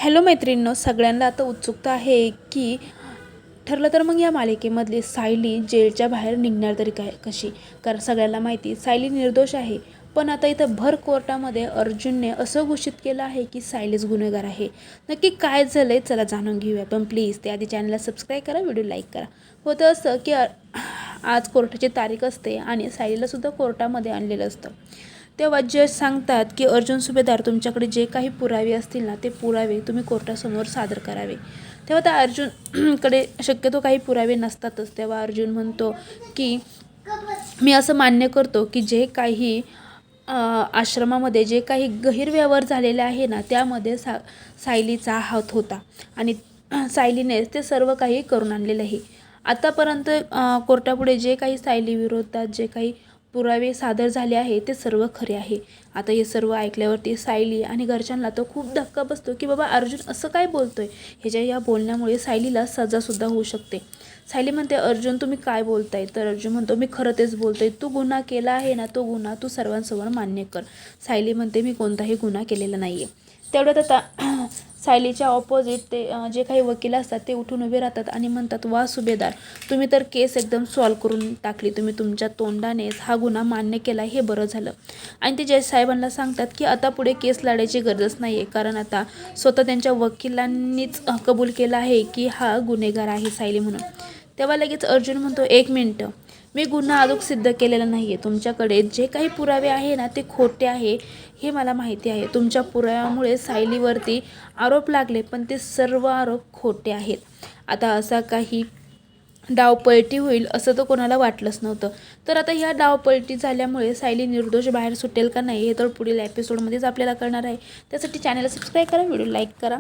Hello मैत्रिणींनो, सगळ्यांना आता उत्सुकता आहे की ठरलं तर मग या मालिकेमधली सायली जेलच्या बाहेर निघणार तरी काय कशी. कारण सगळ्यांना माहिती सायली निर्दोष आहे, पण आता इथं भर कोर्टामध्ये अर्जुनने असं घोषित केलं आहे की सायलीच गुन्हेगार आहे. नक्की काय झालं आहे चला जाणून घेऊया, पण प्लीज त्याआधी चॅनलला सबस्क्राईब करा, व्हिडिओ लाईक करा. होतं असं की आज कोर्टाची तारीख असते आणि सायलीलासुद्धा कोर्टामध्ये आणलेलं असतं. तेव्हा जज सांगतात की अर्जुन सुभेदार, तुमच्याकडे जे काही पुरावे असतील ना ते पुरावे तुम्ही कोर्टासमोर सादर करावे. तेव्हा त्या अर्जुनकडे शक्यतो काही पुरावे नसतातच. तेव्हा अर्जुन म्हणतो की मी असं मान्य करतो की जे काही आश्रमामध्ये जे काही गैरव्यवहार झालेले आहे ना त्यामध्ये सायलीचा हात होता आणि सायलीने ते सर्व काही करून आणलेलं आहे. आतापर्यंत कोर्टापुढे जे काही सायली विरोधात जे काही पुरावे सादर झाले आहे ते सर्व खरे आहे. आता हे सर्व ऐकल्यावरती सायली आणि घरच्यांना तो खूप धक्का बसतो की बाबा अर्जुन असं काय बोलतोय. ह्याच्या या बोलण्यामुळे सायलीला सजासुद्धा होऊ शकते. सायली म्हणते, अर्जुन तुम्ही काय बोलताय. तर अर्जुन म्हणतो, मी खरं तेच बोलतोय. तू गुन्हा केला आहे ना, तो गुन्हा तू सर्वांसमोर मान्य कर. सायली म्हणते, मी कोणताही गुन्हा केलेला नाही आहे. तेवढ्यात आता सायलीच्या ऑपोजिट ते जे काही वकील असतात ते उठून उभे राहतात आणि म्हणतात, वा सुभेदार, तुम्ही तर केस एकदम सॉल्व करून टाकली. तुम्ही तुमच्या तोंडानेच हा गुन्हा मान्य केला, हे बरं झालं. आणि ते जज साहेबांना सांगतात की आता पुढे केस लढायची गरजच नाही आहे, कारण आता स्वतः त्यांच्या वकिलांनीच कबूल केलं आहे की हा गुन्हेगार आहे सायली म्हणून. तेव्हा लगेच अर्जुन म्हणतो, एक मिनटं, मी गुन्हा अजून सिद्ध केलेला नाही आहे. तुमच्याकडे जे काही पुरावे आहे ना ते खोटे आहे हे मला माहिती आहे. तुमच्या पुराव्यामुळे सायलीवरती आरोप लागले, पण ते सर्व आरोप खोटे आहेत. आता असा काही डावपलटी होईल असं तर कोणाला वाटलंच नव्हतं. तर आता ह्या डावपलटी झाल्यामुळे सायली निर्दोष बाहेर सुटेल का नाही हे तर पुढील एपिसोडमध्येच आपल्याला कळणार आहे. त्यासाठी चॅनलला सबस्क्राईब करा, व्हिडिओ लाईक करा.